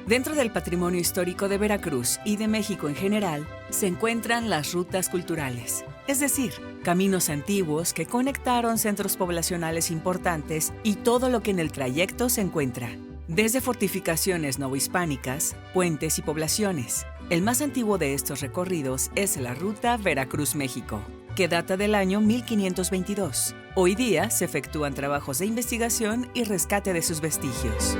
Dentro del patrimonio histórico de Veracruz y de México en general, se encuentran las rutas culturales, es decir, caminos antiguos que conectaron centros poblacionales importantes y todo lo que en el trayecto se encuentra. Desde fortificaciones novohispánicas, puentes y poblaciones. El más antiguo de estos recorridos es la ruta Veracruz-México, que data del año 1522. Hoy día se efectúan trabajos de investigación y rescate de sus vestigios.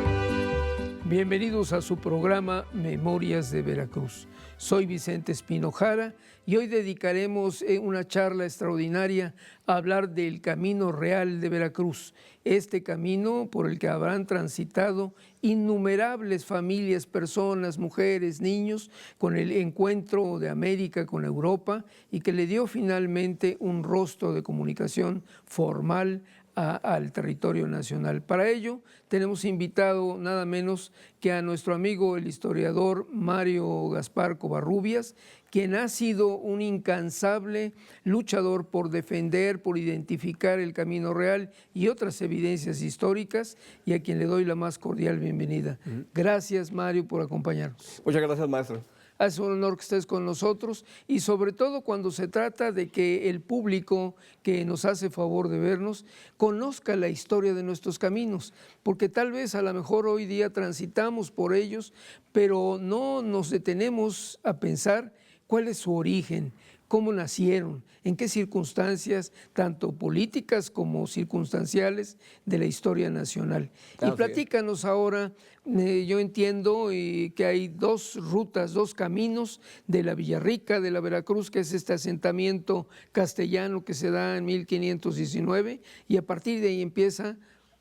Bienvenidos a su programa Memorias de Veracruz. Soy Vicente Espino Jara y hoy dedicaremos una charla extraordinaria a hablar del Camino Real de Veracruz, este camino por el que habrán transitado innumerables familias, personas, mujeres, niños, con el encuentro de América con Europa y que le dio finalmente un rostro de comunicación formal al territorio nacional. Para ello tenemos invitado nada menos que a nuestro amigo el historiador Mario Gaspar Covarrubias, quien ha sido un incansable luchador por defender, por identificar el Camino Real y otras evidencias históricas, y a quien le doy la más cordial bienvenida. Gracias, Mario, por acompañarnos. Muchas gracias, maestro. Es un honor que estés con nosotros y sobre todo cuando se trata de que el público que nos hace favor de vernos conozca la historia de nuestros caminos, porque tal vez a lo mejor hoy día transitamos por ellos, pero no nos detenemos a pensar cuál es su origen, cómo nacieron, en qué circunstancias, tanto políticas como circunstanciales de la historia nacional. Y platícanos ahora, yo entiendo que hay dos rutas, dos caminos de la Villarrica, de la Veracruz, que es este asentamiento castellano que se da en 1519, y a partir de ahí empieza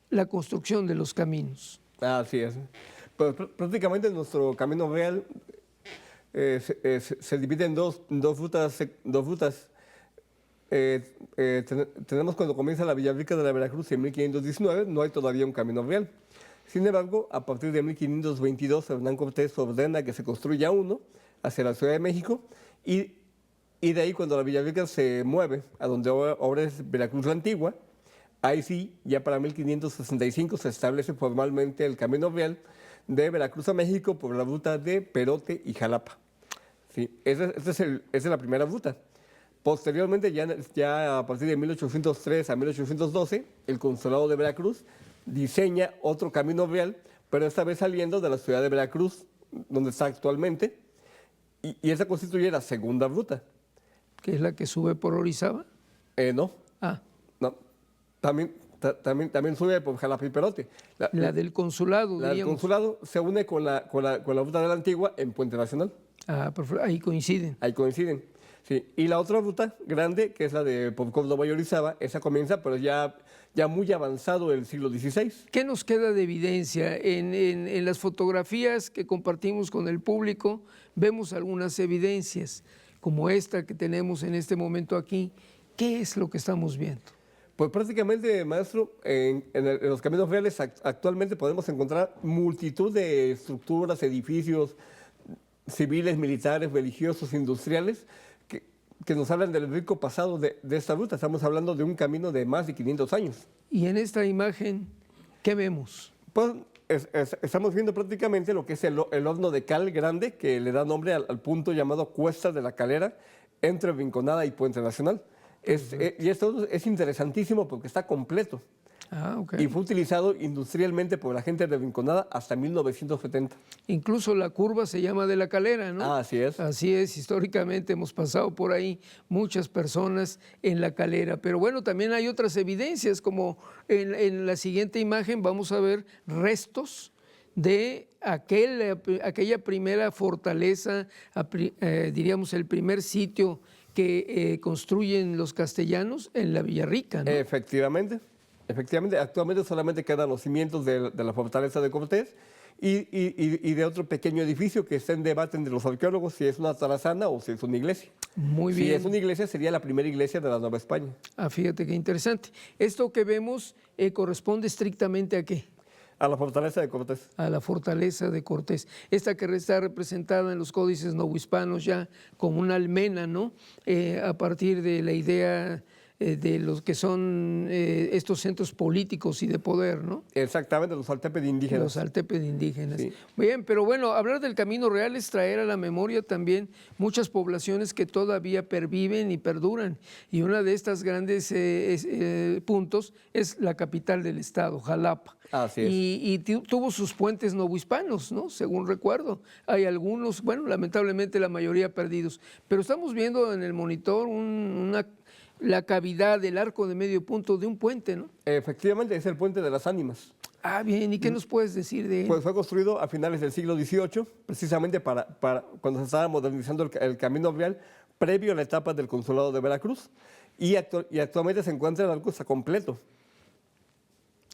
la construcción de los caminos. Así es. Pues prácticamente nuestro Camino Real se divide en dos rutas. Tenemos cuando comienza la Villarrica de la Veracruz en 1519, no hay todavía un camino real. Sin embargo, a partir de 1522, Hernán Cortés ordena que se construya uno hacia la Ciudad de México y de ahí cuando la Villarrica se mueve a donde ahora es Veracruz la Antigua, ahí sí, ya para 1565 se establece formalmente el camino real de Veracruz a México por la ruta de Perote y Jalapa. Sí, esa es la primera ruta. Posteriormente, ya a partir de 1803 a 1812, el Consulado de Veracruz diseña otro camino real, pero esta vez saliendo de la ciudad de Veracruz, donde está actualmente, y esa constituye la segunda ruta. ¿Que es la que sube por Orizaba? No. No. También sube por Jalapa y Perote. La del consulado, La del consulado se une con la ruta de la Antigua en Puente Nacional. Ahí coinciden. Ahí coinciden, sí. Y la otra ruta grande, que es la de por Córdoba y Orizaba, esa comienza, pero ya muy avanzado el siglo XVI. ¿Qué nos queda de evidencia? En las fotografías que compartimos con el público vemos algunas evidencias, como esta que tenemos en este momento aquí. ¿Qué es lo que estamos viendo? Pues prácticamente, maestro, en los caminos reales actualmente podemos encontrar multitud de estructuras, edificios civiles, militares, religiosos, industriales, que nos hablan del rico pasado de esta ruta. Estamos hablando de un camino de más de 500 años. Y en esta imagen, ¿qué vemos? Pues estamos viendo prácticamente lo que es el horno de cal grande, que le da nombre al punto llamado Cuesta de la Calera, entre Rinconada y Puente Nacional. Y esto es interesantísimo porque está completo. Okay. Y fue utilizado industrialmente por la gente de Rinconada hasta 1970. Incluso la curva se llama de la Calera, ¿no? Así es. Así es, históricamente hemos pasado por ahí muchas personas en la Calera. Pero bueno, también hay otras evidencias, como en la siguiente imagen vamos a ver restos de aquella primera fortaleza, diríamos el primer sitio que construyen los castellanos en la Villarrica, ¿no? Efectivamente, actualmente solamente quedan los cimientos de la fortaleza de Cortés y de otro pequeño edificio que está en debate entre los arqueólogos si es una tarazana o si es una iglesia. Muy bien. Si es una iglesia, sería la primera iglesia de la Nueva España. Fíjate qué interesante. Esto que vemos corresponde estrictamente ¿a qué? A la fortaleza de Cortés. A la fortaleza de Cortés. Esta que está representada en los códices novohispanos ya como una almena, ¿no? A partir de la idea de los que son estos centros políticos y de poder, ¿no? Exactamente, los Salteped indígenas. Los Salteped indígenas. Sí. Bien, pero bueno, hablar del Camino Real es traer a la memoria también muchas poblaciones que todavía perviven y perduran. Y una de estas grandes puntos es la capital del estado, Jalapa. Así es. Y tuvo sus puentes novohispanos, ¿no? Según recuerdo. Hay algunos, bueno, lamentablemente la mayoría perdidos. Pero estamos viendo en el monitor la cavidad del arco de medio punto de un puente, ¿no? Efectivamente, es el Puente de las Ánimas. Ah, bien, ¿y qué nos puedes decir de él? Pues fue construido a finales del siglo XVIII, precisamente para cuando se estaba modernizando el Camino Real, previo a la etapa del Consulado de Veracruz. Y actualmente se encuentra el arco está completo.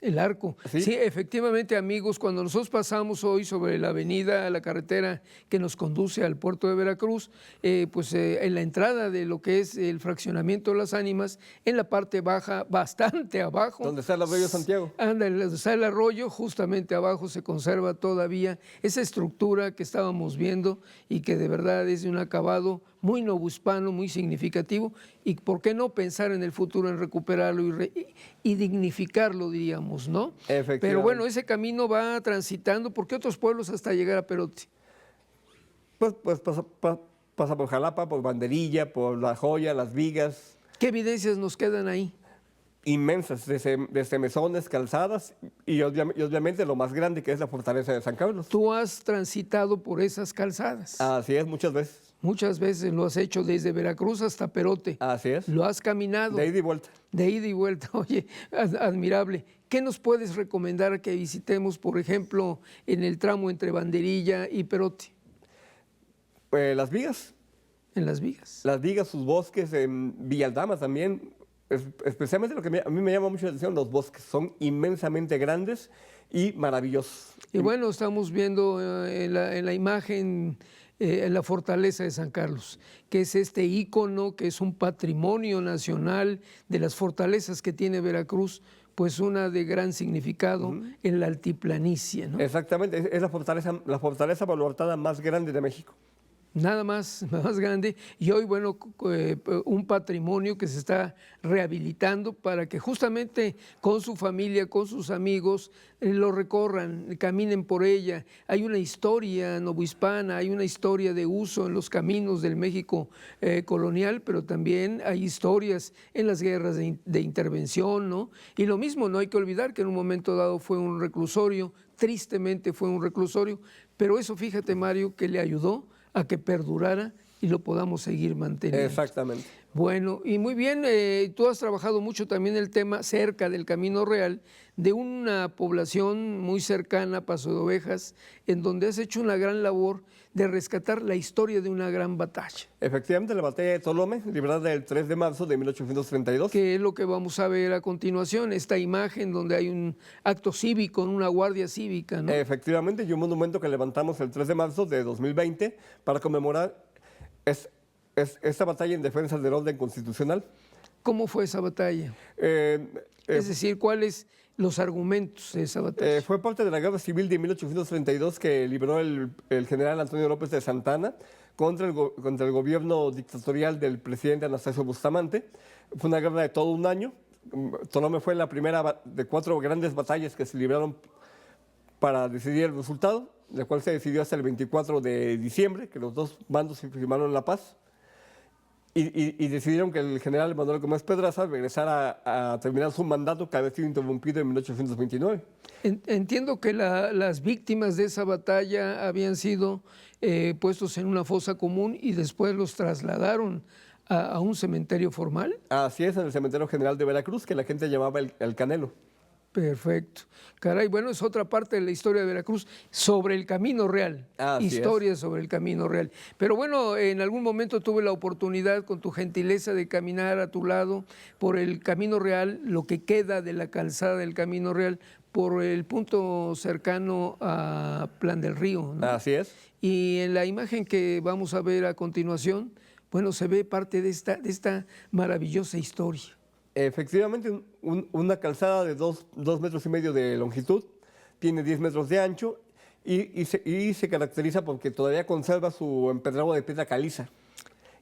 El arco. ¿Sí? Sí, efectivamente, amigos, cuando nosotros pasamos hoy sobre la avenida, la carretera que nos conduce al puerto de Veracruz, en la entrada de lo que es el fraccionamiento de las Ánimas, en la parte baja, bastante abajo. ¿Dónde está el arroyo Santiago? Anda, donde está el arroyo, justamente abajo se conserva todavía esa estructura que estábamos viendo y que de verdad es de un acabado muy novohispano, muy significativo, y por qué no pensar en el futuro en recuperarlo y dignificarlo, diríamos, ¿no? Efectivamente. Pero bueno, ese camino va transitando, ¿por qué otros pueblos hasta llegar a Perote? Pues pasa por Jalapa, por Banderilla, por La Joya, Las Vigas. ¿Qué evidencias nos quedan ahí? Inmensas, desde mesones, calzadas y obviamente lo más grande que es la fortaleza de San Carlos. Tú has transitado por esas calzadas. Así es, muchas veces. Muchas veces lo has hecho desde Veracruz hasta Perote. Así es. Lo has caminado. De ida y vuelta. De ida y vuelta. Oye, admirable. ¿Qué nos puedes recomendar que visitemos, por ejemplo, en el tramo entre Banderilla y Perote? Las Vigas. En Las Vigas. Las Vigas, sus bosques, en Villaldama también. Especialmente lo que a mí me llama mucho la atención, los bosques. Son inmensamente grandes y maravillosos. Y bueno, estamos viendo en la imagen la fortaleza de San Carlos, que es este ícono, que es un patrimonio nacional de las fortalezas que tiene Veracruz, pues una de gran significado en la altiplanicie, ¿no? Exactamente, es la fortaleza baluartada más grande de México. Nada más grande, y hoy, bueno, un patrimonio que se está rehabilitando para que justamente con su familia, con sus amigos, lo recorran, caminen por ella. Hay una historia novohispana, hay una historia de uso en los caminos del México colonial, pero también hay historias en las guerras de intervención, ¿no? Y lo mismo, no hay que olvidar que en un momento dado fue un reclusorio, tristemente fue un reclusorio, pero eso, fíjate, Mario, que le ayudó a que perdurara y lo podamos seguir manteniendo. Exactamente. Bueno, y muy bien, tú has trabajado mucho también el tema cerca del Camino Real, de una población muy cercana, Paso de Ovejas, en donde has hecho una gran labor de rescatar la historia de una gran batalla. Efectivamente, la batalla de Tolome, librada el 3 de marzo de 1832. Que es lo que vamos a ver a continuación, esta imagen donde hay un acto cívico, una guardia cívica, ¿no? Efectivamente, y un monumento que levantamos el 3 de marzo de 2020 para conmemorar esta batalla en defensa del orden constitucional. ¿Cómo fue esa batalla? Es decir, ¿cuáles los argumentos de esa batalla? Fue parte de la Guerra Civil de 1832 que libró el general Antonio López de Santana contra el gobierno dictatorial del presidente Anastasio Bustamante. Fue una guerra de todo un año. Tolome fue la primera de 4 grandes batallas que se libraron para decidir el resultado, la cual se decidió hasta el 24 de diciembre, que los dos bandos firmaron la paz. Y decidieron que el general Manuel Gómez Pedraza regresara a terminar su mandato que había sido interrumpido en 1829. Entiendo que las víctimas de esa batalla habían sido puestos en una fosa común y después los trasladaron a un cementerio formal. Así es, en el Cementerio General de Veracruz, que la gente llamaba el Canelo. Perfecto. Caray, bueno, es otra parte de la historia de Veracruz sobre el Camino Real. Historia sobre el Camino Real. Pero bueno, en algún momento tuve la oportunidad con tu gentileza de caminar a tu lado por el Camino Real, lo que queda de la calzada del Camino Real, por el punto cercano a Plan del Río, ¿no? Así es. Y en la imagen que vamos a ver a continuación, bueno, se ve parte de esta maravillosa historia. Efectivamente, una calzada de 2,5 metros de longitud, tiene 10 metros de ancho y se caracteriza porque todavía conserva su empedrado de piedra caliza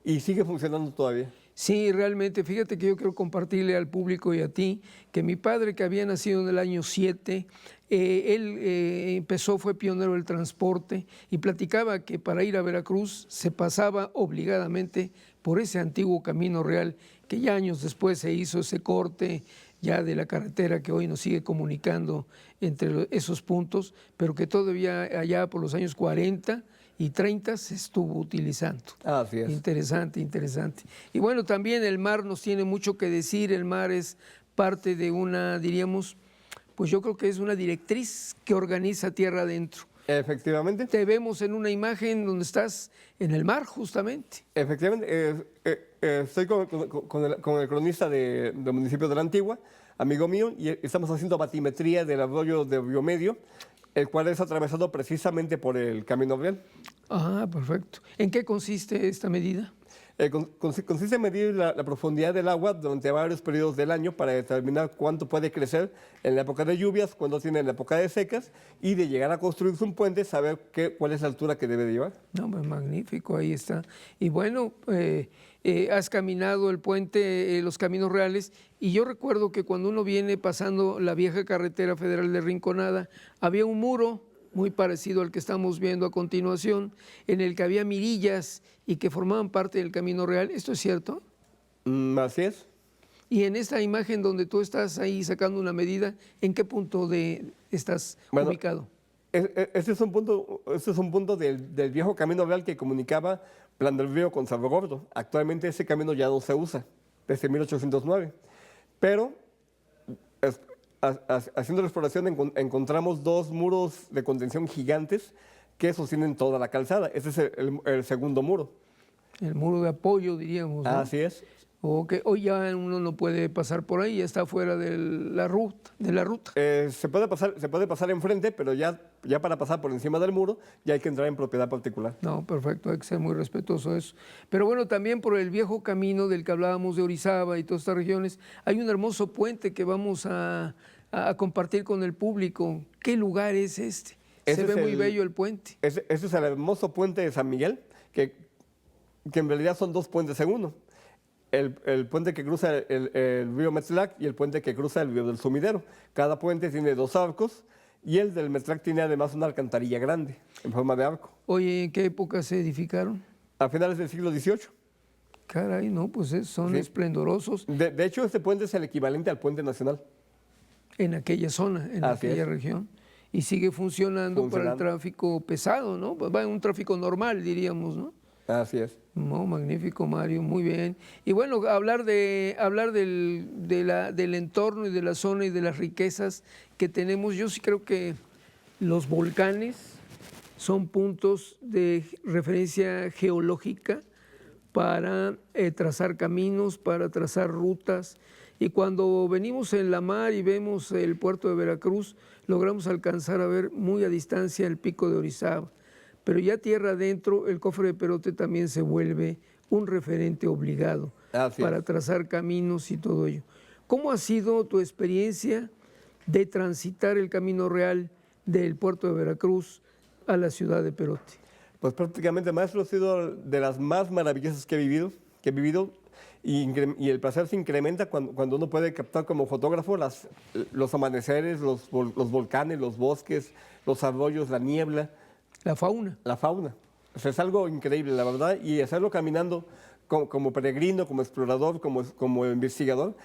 y sigue funcionando todavía. Sí, realmente, fíjate que yo quiero compartirle al público y a ti que mi padre, que había nacido en el año 7, él fue pionero del transporte y platicaba que para ir a Veracruz se pasaba obligadamente por ese antiguo Camino Real, que ya años después se hizo ese corte ya de la carretera que hoy nos sigue comunicando entre esos puntos, pero que todavía allá por los años 40 y 30 se estuvo utilizando. Así es. Interesante, interesante. Y bueno, también el mar nos tiene mucho que decir. El mar es parte de una, diríamos, pues yo creo que es una directriz que organiza tierra adentro. Efectivamente. Te vemos en una imagen donde estás en el mar, justamente. Efectivamente. Estoy con el cronista del municipio de La Antigua, amigo mío, y estamos haciendo batimetría del arroyo de Río Medio, el cual es atravesado precisamente por el Camino Real. Ah, perfecto. ¿En qué consiste esta medida? Consiste en medir la profundidad del agua durante varios periodos del año para determinar cuánto puede crecer en la época de lluvias, cuándo tiene en la época de secas, y de llegar a construirse un puente, saber cuál es la altura que debe de llevar. No, pues magnífico, ahí está. Y bueno, has caminado el puente, los caminos reales, y yo recuerdo que cuando uno viene pasando la vieja carretera federal de Rinconada, había un muro muy parecido al que estamos viendo a continuación, en el que había mirillas y que formaban parte del Camino Real. ¿Esto es cierto? Así es. Y en esta imagen donde tú estás ahí sacando una medida, ¿en qué punto estás ubicado? Este es un punto del viejo Camino Real que comunicaba Plan del Río con Cerro Gordo. Actualmente ese camino ya no se usa, desde 1809. Pero haciendo la exploración encontramos dos muros de contención gigantes que sostienen toda la calzada. Ese es el segundo muro. El muro de apoyo, diríamos, ¿no? Así es. Okay. Hoy ya uno no puede pasar por ahí, ya está fuera de la ruta. Se puede pasar enfrente, pero ya para pasar por encima del muro ya hay que entrar en propiedad particular. No, perfecto, hay que ser muy respetuoso de eso. Pero bueno, también por el viejo camino del que hablábamos de Orizaba y todas estas regiones, hay un hermoso puente que vamos a compartir con el público. ¿Qué lugar es este? Se ve muy bello el puente. Ese es el hermoso puente de San Miguel, que en realidad son dos puentes en uno. El puente que cruza el río Metzlac y el puente que cruza el río del Sumidero. Cada puente tiene dos arcos y el del Metzlac tiene además una alcantarilla grande en forma de arco. Oye, ¿en qué época se edificaron? A finales del siglo XVIII. Caray, no, pues son esplendorosos. De hecho, este puente es el equivalente al puente nacional. En aquella zona, en aquella región. Y sigue funcionando para el tráfico pesado, ¿no? Va en un tráfico normal, diríamos, ¿no? Así es. No, magnífico, Mario, muy bien. Y bueno, hablar del entorno y de la zona y de las riquezas que tenemos, yo sí creo que los volcanes son puntos de referencia geológica para trazar caminos, para trazar rutas. Y cuando venimos en la mar y vemos el puerto de Veracruz, logramos alcanzar a ver muy a distancia el pico de Orizaba. Pero ya tierra adentro, el cofre de Perote también se vuelve un referente obligado para trazar caminos y todo ello. ¿Cómo ha sido tu experiencia de transitar el Camino Real del puerto de Veracruz a la ciudad de Perote? Pues prácticamente, maestro, ha sido de las más maravillosas que he vivido y el placer se incrementa cuando uno puede captar como fotógrafo los amaneceres, los volcanes, los bosques, los arroyos, la niebla. La fauna. La fauna. O sea, es algo increíble, la verdad, y hacerlo caminando como peregrino, como explorador, como investigador,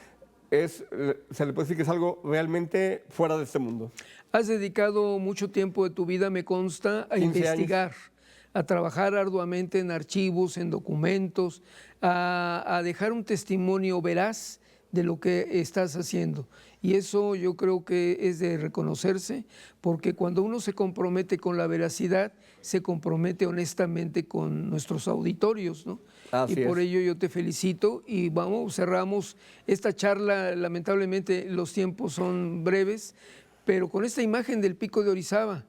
se le puede decir que es algo realmente fuera de este mundo. Has dedicado mucho tiempo de tu vida, me consta, a investigar, a trabajar arduamente en archivos, en documentos, a dejar un testimonio veraz de lo que estás haciendo. Y eso yo creo que es de reconocerse, porque cuando uno se compromete con la veracidad, se compromete honestamente con nuestros auditorios, ¿no? Así y por es. ello yo te felicito y vamos, cerramos esta charla. Lamentablemente los tiempos son breves, pero con esta imagen del pico de Orizaba,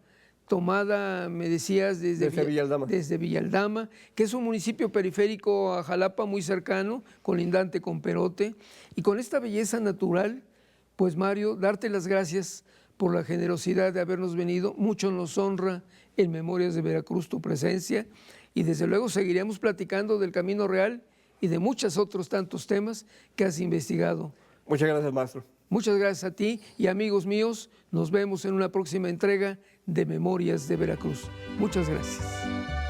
tomada, me decías, desde Villaldama, que es un municipio periférico a Jalapa, muy cercano, colindante con Perote, y con esta belleza natural, pues Mario, darte las gracias por la generosidad de habernos venido. Mucho nos honra en Memorias de Veracruz tu presencia, y desde luego seguiremos platicando del Camino Real y de muchos otros tantos temas que has investigado. Muchas gracias, maestro. Muchas gracias a ti y amigos míos, nos vemos en una próxima entrega de Memorias de Veracruz. Muchas gracias.